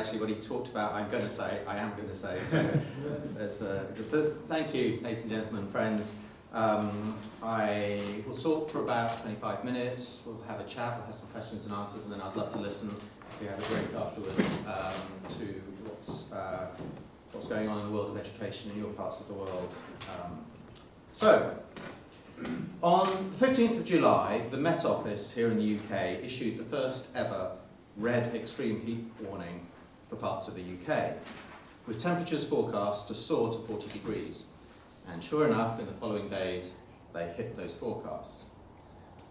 actually what he talked about, I am going to say. So thank you, ladies and gentlemen, friends. I will talk for about 25 minutes. We'll have a chat, we'll have some questions and answers, and then I'd love to listen, if we have a break afterwards, to what's going on in the world of education in your parts of the world. On the 15th of July, the Met Office here in the UK issued the first ever red extreme heat warning for parts of the UK, with temperatures forecast to soar to 40 degrees. And sure enough, in the following days, they hit those forecasts.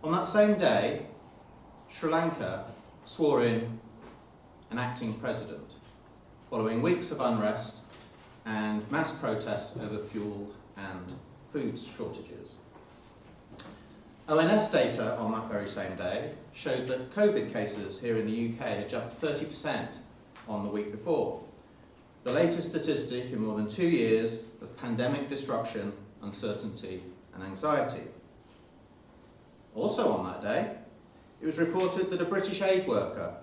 On that same day, Sri Lanka swore in an acting president, following weeks of unrest and mass protests over fuel and food shortages. ONS data on that very same day showed that COVID cases here in the UK had jumped 30% on the week before, the latest statistic in more than 2 years of pandemic disruption, uncertainty and anxiety. Also on that day, it was reported that a British aid worker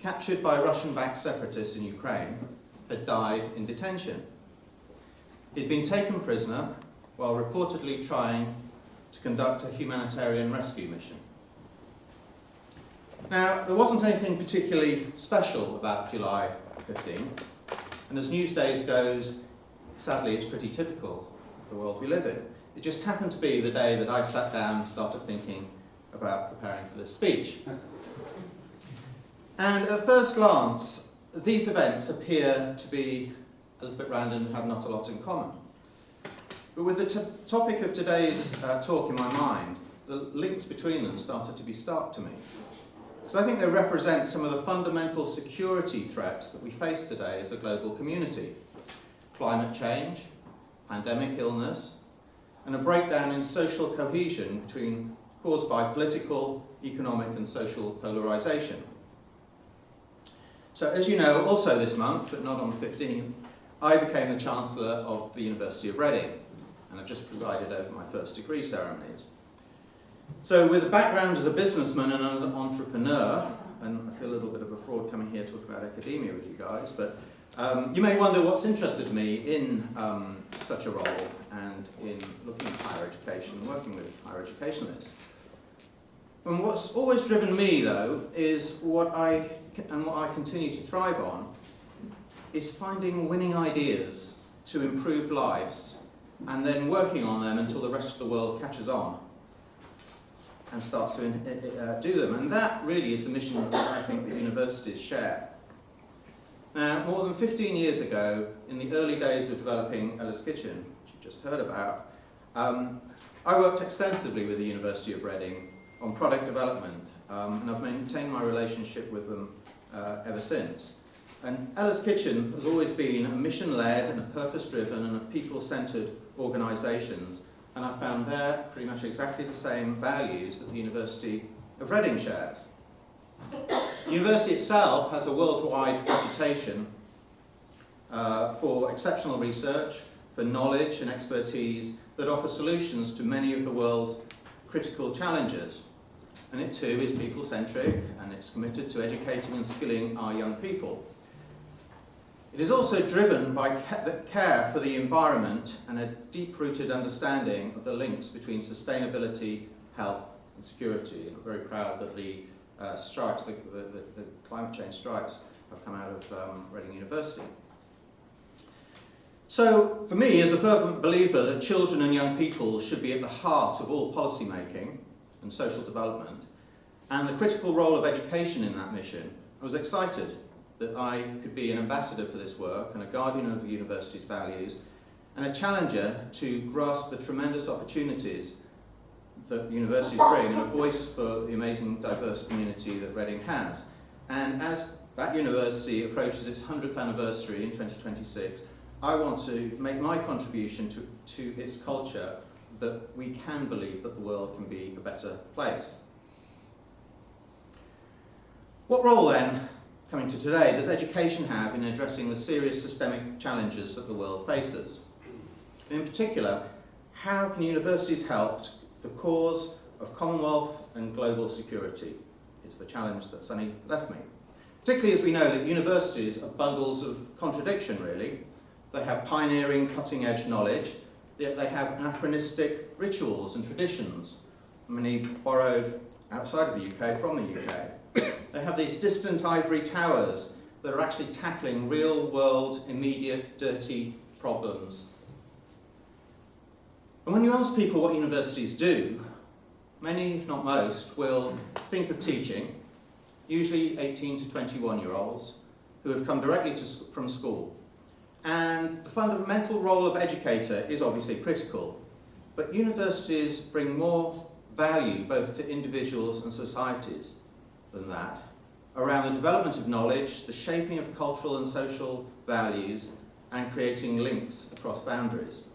captured by Russian-backed separatists in Ukraine had died in detention. He'd been taken prisoner while reportedly trying to conduct a humanitarian rescue mission. Now, there wasn't anything particularly special about July 15th, and as Newsdays goes, sadly it's pretty typical of the world we live in. It just happened to be the day that I sat down and started thinking about preparing for this speech. And at first glance, these events appear to be a little bit random and have not a lot in common. But with the topic of today's talk in my mind, the links between them started to be stark to me. Because I think they represent some of the fundamental security threats that we face today as a global community. Climate change, pandemic illness, and a breakdown in social cohesion caused by political, economic and social polarisation. So as you know, also this month, but not on the 15th, I became the Chancellor of the University of Reading, and I've just presided over my first degree ceremonies. So with a background as a businessman and an entrepreneur, and I feel a little bit of a fraud coming here to talk about academia with you guys, but you may wonder what's interested me in such a role and in looking at higher education and working with higher educationalists. And what's always driven me, though, is what I continue to thrive on, is finding winning ideas to improve lives and then working on them until the rest of the world catches on and starts to do them. And that really is the mission that I think the universities share. Now, more than 15 years ago, in the early days of developing Ella's Kitchen, which you just heard about, I worked extensively with the University of Reading on product development, and I've maintained my relationship with them ever since. And Ella's Kitchen has always been a mission-led and a purpose-driven and a people-centred organisations, and I found there pretty much exactly the same values that the University of Reading shares. The university itself has a worldwide reputation for exceptional research, for knowledge and expertise that offer solutions to many of the world's critical challenges. And it too is people-centric, and it's committed to educating and skilling our young people. It is also driven by care for the environment and a deep-rooted understanding of the links between sustainability, health and security. And I'm very proud that the strikes, the climate change strikes, have come out of Reading University. So, for me, as a fervent believer that children and young people should be at the heart of all policy making and social development, and the critical role of education in that mission, I was excited that I could be an ambassador for this work and a guardian of the university's values and a challenger to grasp the tremendous opportunities that universities bring and a voice for the amazing diverse community that Reading has. And as that university approaches its 100th anniversary in 2026, I want to make my contribution to its culture that we can believe that the world can be a better place. What role then, coming to today, does education have in addressing the serious systemic challenges that the world faces? In particular, how can universities help the cause of Commonwealth and global security? It's the challenge that Sunny left me. Particularly as we know that universities are bundles of contradiction, really. They have pioneering, cutting-edge knowledge, yet they have anachronistic rituals and traditions, many borrowed outside of the UK from the UK. They have these distant ivory towers that are actually tackling real-world, immediate, dirty problems. And when you ask people what universities do, many, if not most, will think of teaching, usually 18 to 21-year-olds, who have come directly from school. And the fundamental role of educator is obviously critical, but universities bring more value both to individuals and societies than that, around the development of knowledge, the shaping of cultural and social values, and creating links across boundaries.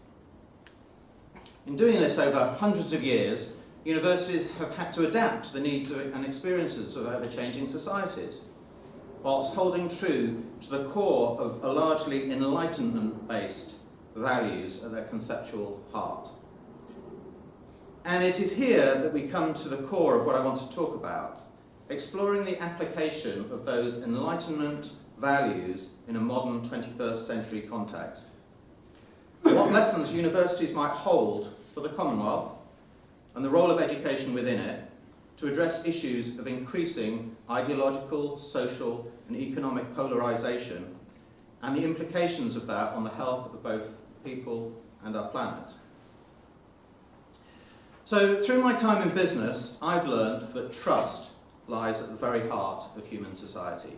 In doing this over hundreds of years, universities have had to adapt to the needs and experiences of ever-changing societies, whilst holding true to the core of a largely enlightenment-based values at their conceptual heart. And it is here that we come to the core of what I want to talk about, exploring the application of those Enlightenment values in a modern 21st century context. What lessons universities might hold for the Commonwealth and the role of education within it to address issues of increasing ideological, social and economic polarisation and the implications of that on the health of both people and our planet. So through my time in business, I've learned that trust lies at the very heart of human society,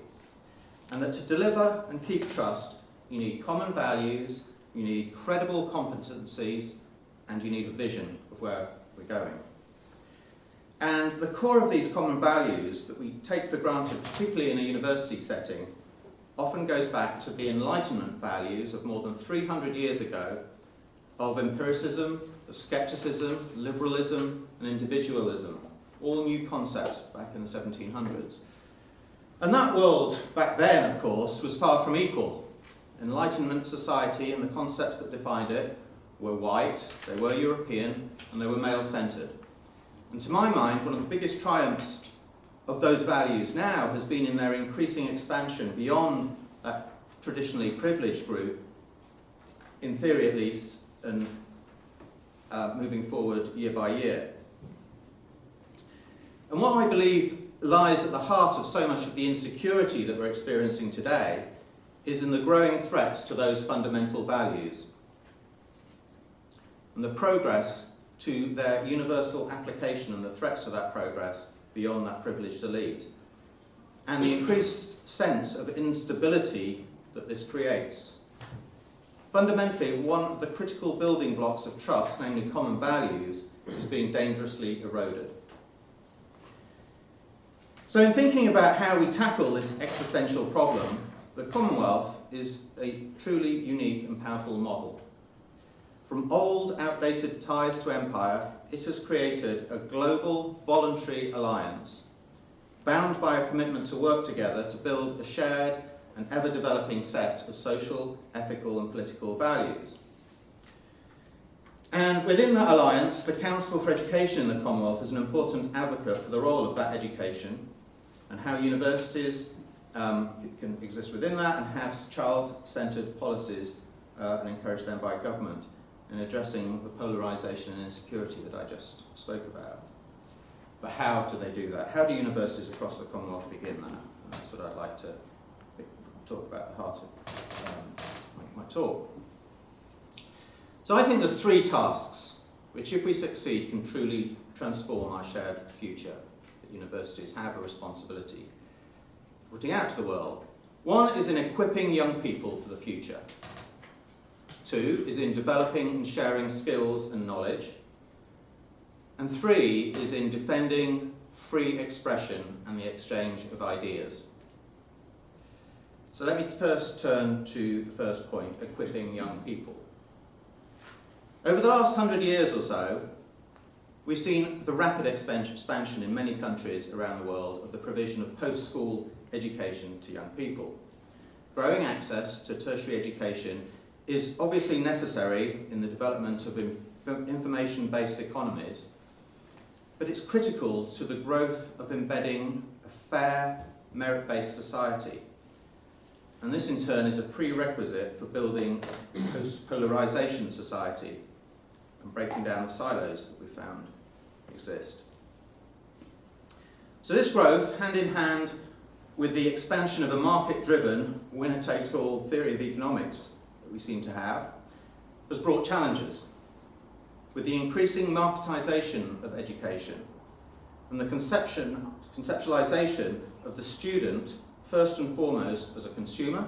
and that to deliver and keep trust, you need common values, you need credible competencies, and you need a vision of where we're going. And the core of these common values that we take for granted, particularly in a university setting, often goes back to the Enlightenment values of more than 300 years ago of empiricism, of scepticism, liberalism, and individualism, all new concepts back in the 1700s. And that world, back then, of course, was far from equal. Enlightenment society and the concepts that defined it were white, they were European, and they were male-centred. And to my mind, one of the biggest triumphs of those values now has been in their increasing expansion beyond that traditionally privileged group, in theory at least, and moving forward year by year. And what I believe lies at the heart of so much of the insecurity that we're experiencing today is in the growing threats to those fundamental values and the progress to their universal application and the threats to that progress beyond that privileged elite, and the increased sense of instability that this creates. Fundamentally, one of the critical building blocks of trust, namely common values, is being dangerously eroded. So in thinking about how we tackle this existential problem, the Commonwealth is a truly unique and powerful model. From old, outdated ties to empire, it has created a global, voluntary alliance, bound by a commitment to work together to build a shared and ever-developing set of social, ethical and political values. And within that alliance, the Council for Education in the Commonwealth is an important advocate for the role of that education and how universities can exist within that and have child-centred policies and encourage them by government in addressing the polarisation and insecurity that I just spoke about. But how do they do that? How do universities across the Commonwealth begin that? And that's what I'd like to talk about at the heart of my talk. So I think there's three tasks which, if we succeed, can truly transform our shared future that universities have a responsibility for putting out to the world. One is in equipping young people for the future. Two is in developing and sharing skills and knowledge. And three is in defending free expression and the exchange of ideas. So let me first turn to the first point, equipping young people. Over the last 100 years or so, we've seen the rapid expansion in many countries around the world of the provision of post-school education to young people. Growing access to tertiary education is obviously necessary in the development of information-based economies, but it's critical to the growth of embedding a fair, merit-based society. And this in turn is a prerequisite for building a post-polarisation society and breaking down the silos that we found exist. So this growth, hand in hand with the expansion of a market-driven, winner-takes-all theory of economics that we seem to have, has brought challenges. With the increasing marketisation of education and the conceptualisation of the student first and foremost as a consumer,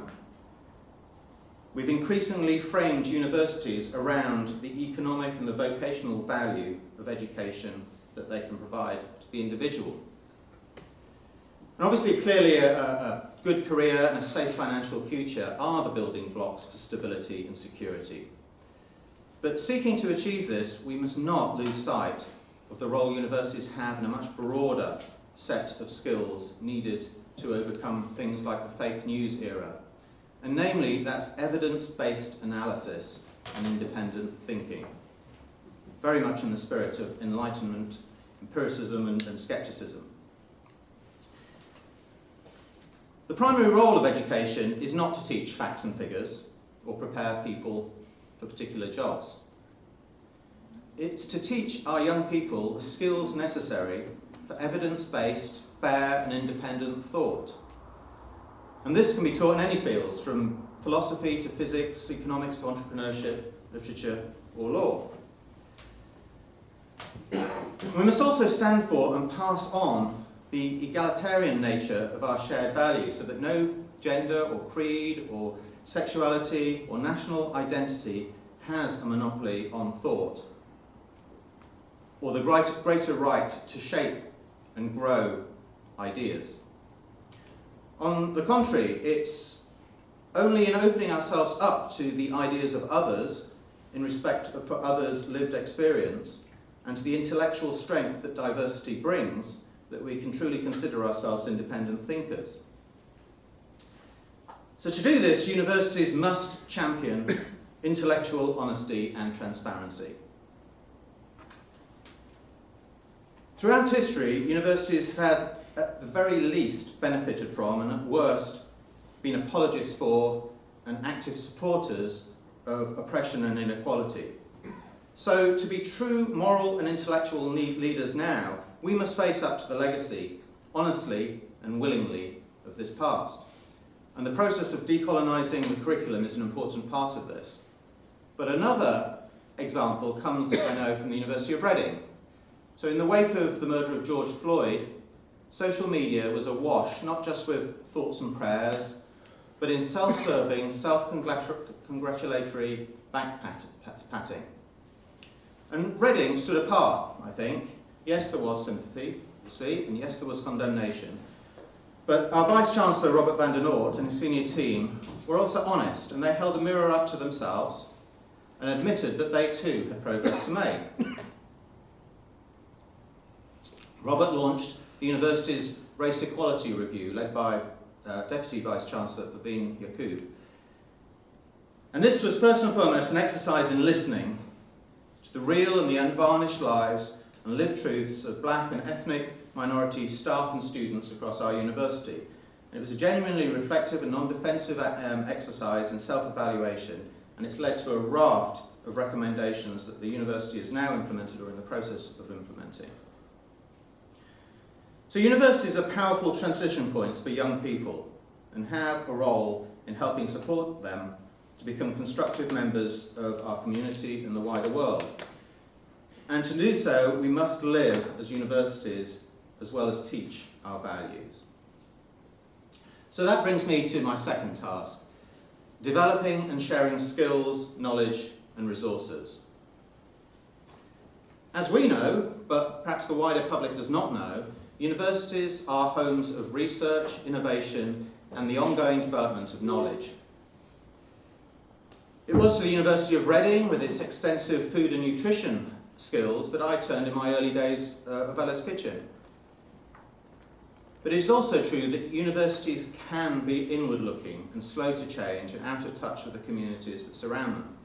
we've increasingly framed universities around the economic and the vocational value of education that they can provide to the individual. And obviously, clearly, a good career and a safe financial future are the building blocks for stability and security. But seeking to achieve this, we must not lose sight of the role universities have in a much broader set of skills needed to overcome things like the fake news era. And namely, that's evidence-based analysis and independent thinking. Very much in the spirit of Enlightenment, empiricism and scepticism. The primary role of education is not to teach facts and figures or prepare people for particular jobs. It's to teach our young people the skills necessary for evidence-based, fair and independent thought. And this can be taught in any fields, from philosophy to physics, economics to entrepreneurship, literature or law. We must also stand for and pass on the egalitarian nature of our shared values, so that no gender or creed or sexuality or national identity has a monopoly on thought, or the greater right to shape and grow ideas. On the contrary, it's only in opening ourselves up to the ideas of others, in respect for others' lived experience, and to the intellectual strength that diversity brings, that we can truly consider ourselves independent thinkers. So to do this, universities must champion intellectual honesty and transparency. Throughout history, universities have had, at the very least, benefited from, and at worst, been apologists for and active supporters of oppression and inequality. So to be true moral and intellectual leaders now, we must face up to the legacy, honestly and willingly, of this past. And the process of decolonising the curriculum is an important part of this. But another example comes, I know, from the University of Reading. So in the wake of the murder of George Floyd, social media was awash, not just with thoughts and prayers, but in self-serving, self-congratulatory back-patting. And Reading stood apart, I think. Yes, there was sympathy, you see, and yes, there was condemnation. But our Vice-Chancellor, Robert van der Noort, and his senior team were also honest, and they held a mirror up to themselves and admitted that they too had progress to make. Robert launched the university's Race Equality Review, led by Deputy Vice-Chancellor Paveen Yaqub. And this was first and foremost an exercise in listening to the real and the unvarnished lives and lived truths of black and ethnic minority staff and students across our university. And it was a genuinely reflective and non-defensive exercise in self-evaluation, and it's led to a raft of recommendations that the university has now implemented or in the process of implementing. So universities are powerful transition points for young people and have a role in helping support them to become constructive members of our community and the wider world. And to do so, we must live as universities as well as teach our values. So that brings me to my second task, developing and sharing skills, knowledge and resources. As we know, but perhaps the wider public does not know, universities are homes of research, innovation and the ongoing development of knowledge. It was to the University of Reading, with its extensive food and nutrition skills, that I turned in my early days of Ella's Kitchen. But it is also true that universities can be inward-looking and slow to change and out of touch with the communities that surround them.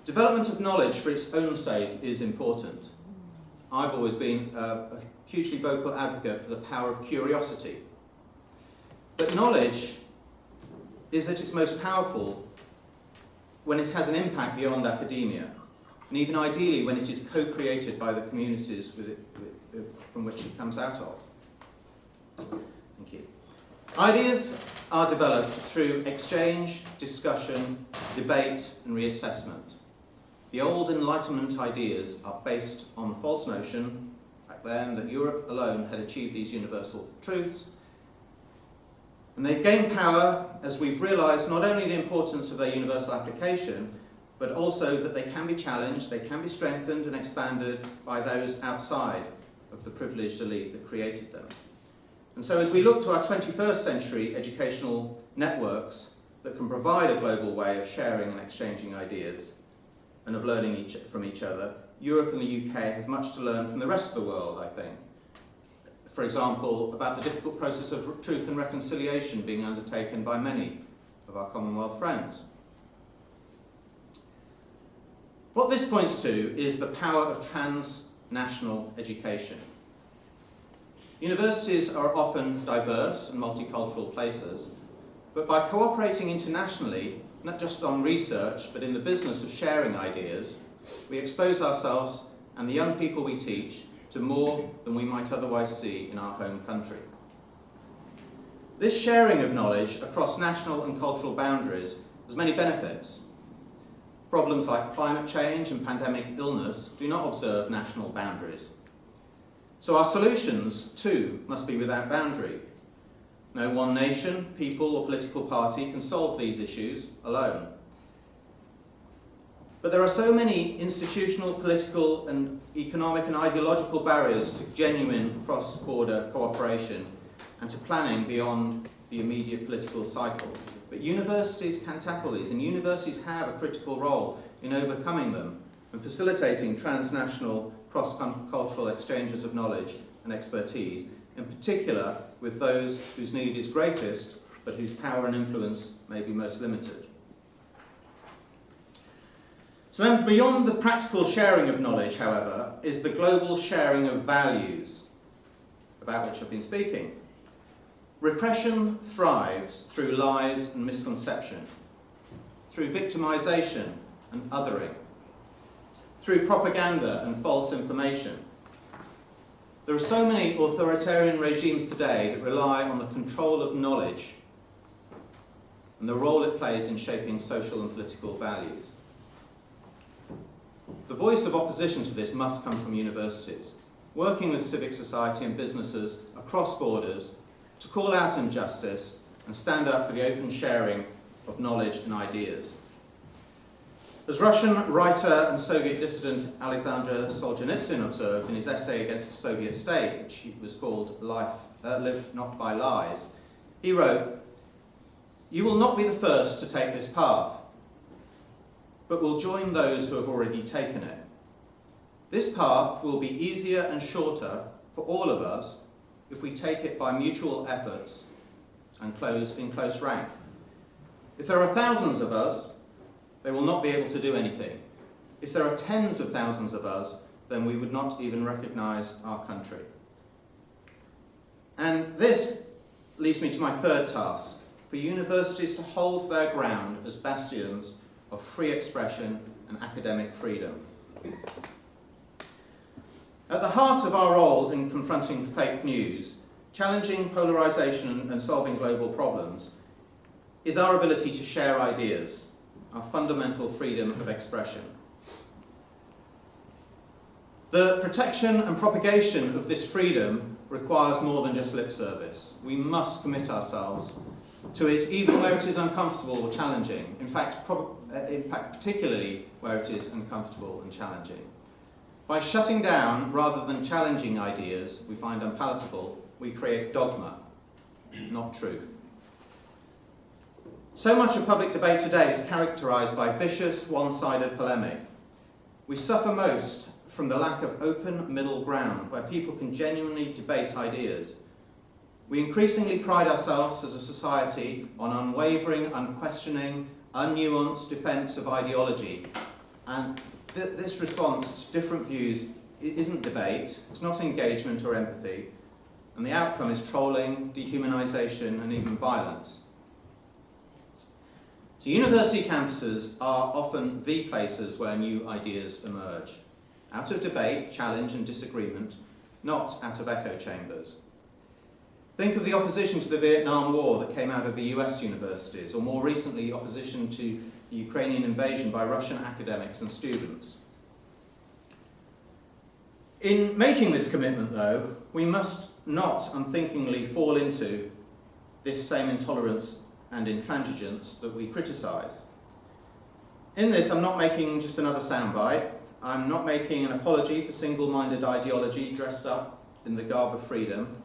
Development of knowledge for its own sake is important. I've always been a hugely vocal advocate for the power of curiosity. But knowledge is at its most powerful when it has an impact beyond academia, and even ideally when it is co-created by the communities from which it comes out of. Thank you. Ideas are developed through exchange, discussion, debate, and reassessment. The old Enlightenment ideas are based on the false notion, back then, that Europe alone had achieved these universal truths. And they've gained power as we've realised not only the importance of their universal application, but also that they can be challenged, they can be strengthened and expanded by those outside of the privileged elite that created them. And so as we look to our 21st century educational networks that can provide a global way of sharing and exchanging ideas and of learning from each other, Europe and the UK have much to learn from the rest of the world, I think. For example, about the difficult process of truth and reconciliation being undertaken by many of our Commonwealth friends. What this points to is the power of transnational education. Universities are often diverse and multicultural places, but by cooperating internationally, not just on research, but in the business of sharing ideas, we expose ourselves and the young people we teach to more than we might otherwise see in our home country. This sharing of knowledge across national and cultural boundaries has many benefits. Problems like climate change and pandemic illness do not observe national boundaries. So our solutions, too, must be without boundary. No one nation, people or political party can solve these issues alone. But there are so many institutional, political and economic and ideological barriers to genuine cross-border cooperation and to planning beyond the immediate political cycle. But universities can tackle these, and universities have a critical role in overcoming them and facilitating transnational cross-cultural exchanges of knowledge and expertise, in particular with those whose need is greatest but whose power and influence may be most limited. So then, beyond the practical sharing of knowledge, however, is the global sharing of values, about which I've been speaking. Repression thrives through lies and misconception, through victimization and othering, through propaganda and false information. There are so many authoritarian regimes today that rely on the control of knowledge and the role it plays in shaping social and political values. The voice of opposition to this must come from universities, working with civic society and businesses across borders to call out injustice and stand up for the open sharing of knowledge and ideas. As Russian writer and Soviet dissident Alexander Solzhenitsyn observed in his essay against the Soviet state, which was called Live Not by Lies, he wrote, "You will not be the first to take this path, but will join those who have already taken it. This path will be easier and shorter for all of us if we take it by mutual efforts and in close rank. If there are thousands of us, they will not be able to do anything. If there are tens of thousands of us, then we would not even recognise our country." And this leads me to my third task, for universities to hold their ground as bastions of free expression and academic freedom. At the heart of our role in confronting fake news, challenging polarisation and solving global problems, is our ability to share ideas, our fundamental freedom of expression. The protection and propagation of this freedom requires more than just lip service. We must commit ourselves to it, even where it is uncomfortable or challenging. In fact, particularly where it is uncomfortable and challenging. By shutting down rather than challenging ideas we find unpalatable, we create dogma, not truth. So much of public debate today is characterised by vicious, one-sided polemic. We suffer most from the lack of open middle ground where people can genuinely debate ideas. We increasingly pride ourselves as a society on unwavering, unquestioning, unnuanced defence of ideology, and this response to different views isn't debate, it's not engagement or empathy, and the outcome is trolling, dehumanisation, and even violence. So university campuses are often the places where new ideas emerge, out of debate, challenge and disagreement, not out of echo chambers. Think of the opposition to the Vietnam War that came out of the US universities, or more recently, opposition to the Ukrainian invasion by Russian academics and students. In making this commitment, though, we must not unthinkingly fall into this same intolerance and intransigence that we criticise. In this, I'm not making just another soundbite. I'm not making an apology for single-minded ideology dressed up in the garb of freedom.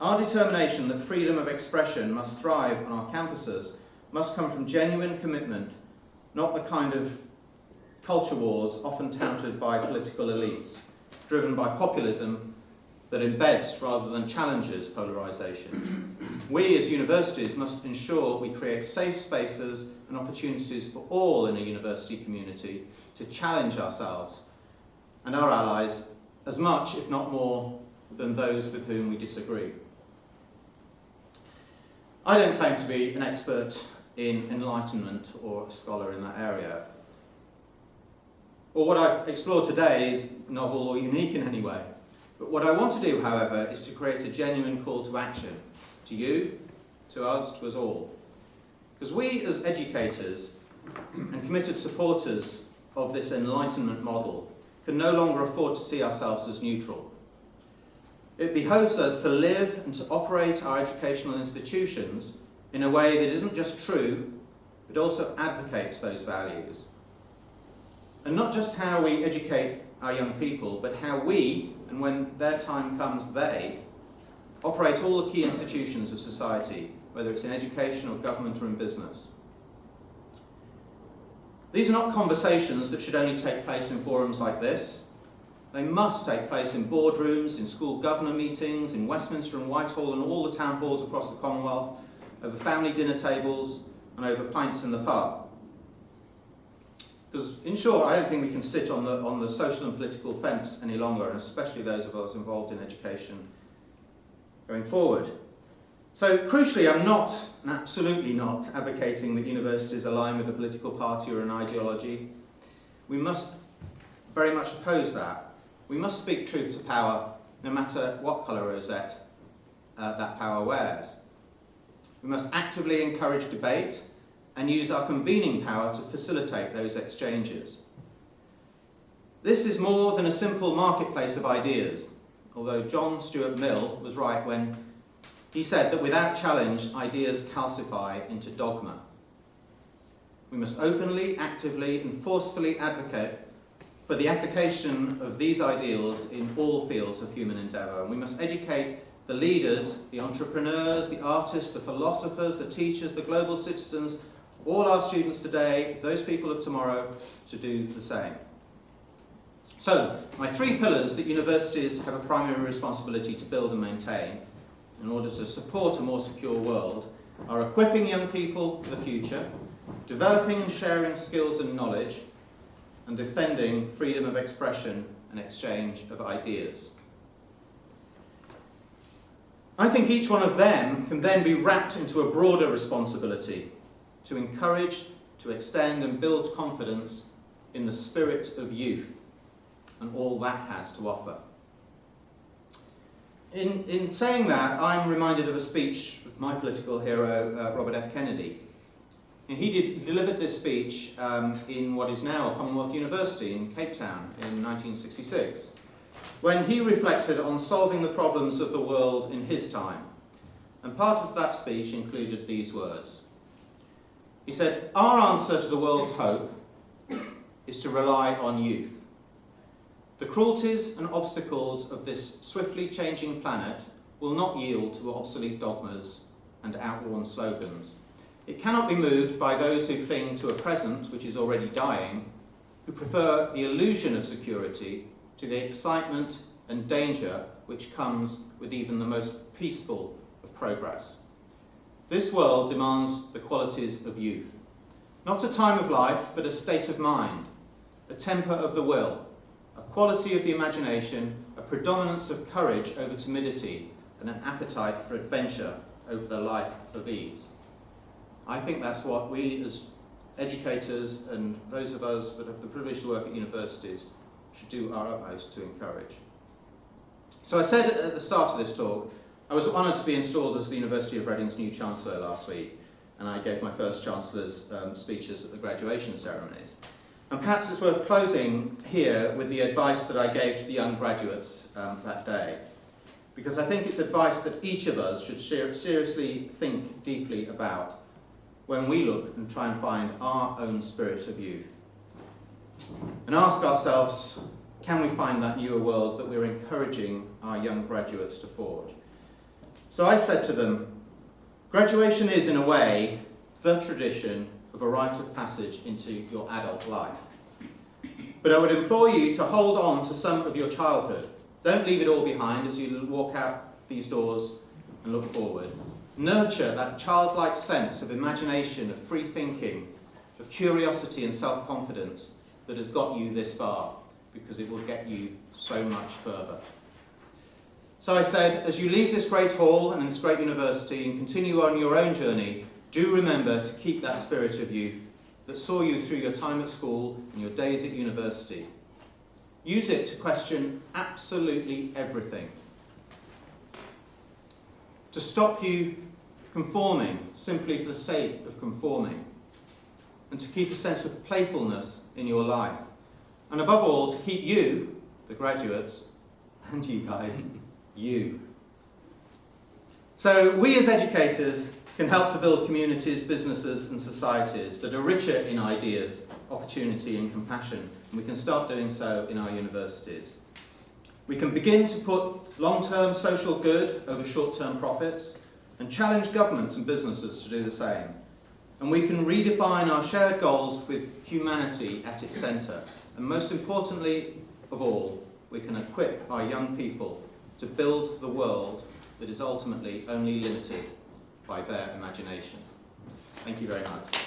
Our determination that freedom of expression must thrive on our campuses must come from genuine commitment, not the kind of culture wars often touted by political elites, driven by populism that embeds rather than challenges polarisation. We as universities must ensure we create safe spaces and opportunities for all in a university community to challenge ourselves and our allies as much, if not more, than those with whom we disagree. I don't claim to be an expert in enlightenment or a scholar in that area. Or what I've explored today is novel or unique in any way. But what I want to do, however, is to create a genuine call to action, to you, to us, to us all. Because we as educators and committed supporters of this enlightenment model can no longer afford to see ourselves as neutral. It behoves us to live and to operate our educational institutions in a way that isn't just true, but also advocates those values. And not just how we educate our young people, but how we, and when their time comes, they, operate all the key institutions of society, whether it's in education or government or in business. These are not conversations that should only take place in forums like this. They must take place in boardrooms, in school governor meetings, in Westminster and Whitehall and all the town halls across the Commonwealth, over family dinner tables and over pints in the pub. Because, in short, I don't think we can sit on the social and political fence any longer, and especially those of us involved in education going forward. So, crucially, I'm not, and absolutely not, advocating that universities align with a political party or an ideology. We must very much oppose that. We must speak truth to power, no matter what colour rosette that power wears. We must actively encourage debate and use our convening power to facilitate those exchanges. This is more than a simple marketplace of ideas, although John Stuart Mill was right when he said that without challenge, ideas calcify into dogma. We must openly, actively, and forcefully advocate for the application of these ideals in all fields of human endeavour. And we must educate the leaders, the entrepreneurs, the artists, the philosophers, the teachers, the global citizens, all our students today, those people of tomorrow, to do the same. So, my three pillars that universities have a primary responsibility to build and maintain in order to support a more secure world are equipping young people for the future, developing and sharing skills and knowledge, and defending freedom of expression and exchange of ideas. I think each one of them can then be wrapped into a broader responsibility to encourage, to extend and build confidence in the spirit of youth and all that has to offer. In saying that, I'm reminded of a speech of my political hero, Robert F. Kennedy. And he delivered this speech in what is now a Commonwealth University in Cape Town in 1966, when he reflected on solving the problems of the world in his time. And part of that speech included these words. He said, "Our answer to the world's hope is to rely on youth. The cruelties and obstacles of this swiftly changing planet will not yield to obsolete dogmas and outworn slogans. It cannot be moved by those who cling to a present which is already dying, who prefer the illusion of security to the excitement and danger which comes with even the most peaceful of progress. This world demands the qualities of youth. Not a time of life, but a state of mind, a temper of the will, a quality of the imagination, a predominance of courage over timidity, and an appetite for adventure over the life of ease. I think that's what we as educators and those of us that have the privilege to work at universities should do our utmost to encourage. So I said at the start of this talk, I was honoured to be installed as the University of Reading's new Chancellor last week, and I gave my first Chancellor's speeches at the graduation ceremonies. And perhaps it's worth closing here with the advice that I gave to the young graduates that day, because I think it's advice that each of us should seriously think deeply about when we look and try and find our own spirit of youth. And ask ourselves, can we find that newer world that we're encouraging our young graduates to forge? So I said to them, graduation is, in a way, the tradition of a rite of passage into your adult life. But I would implore you to hold on to some of your childhood. Don't leave it all behind as you walk out these doors and look forward. Nurture that childlike sense of imagination, of free thinking, of curiosity and self-confidence that has got you this far, because it will get you so much further. So I said, as you leave this great hall and this great university and continue on your own journey, do remember to keep that spirit of youth that saw you through your time at school and your days at university. Use it to question absolutely everything. To stop you conforming simply for the sake of conforming. And to keep a sense of playfulness in your life. And above all, to keep you, the graduates, and you guys, you. So we as educators can help to build communities, businesses and societies that are richer in ideas, opportunity and compassion. And we can start doing so in our universities. We can begin to put long-term social good over short-term profits and challenge governments and businesses to do the same. And we can redefine our shared goals with humanity at its centre. And most importantly of all, we can equip our young people to build the world that is ultimately only limited by their imagination. Thank you very much.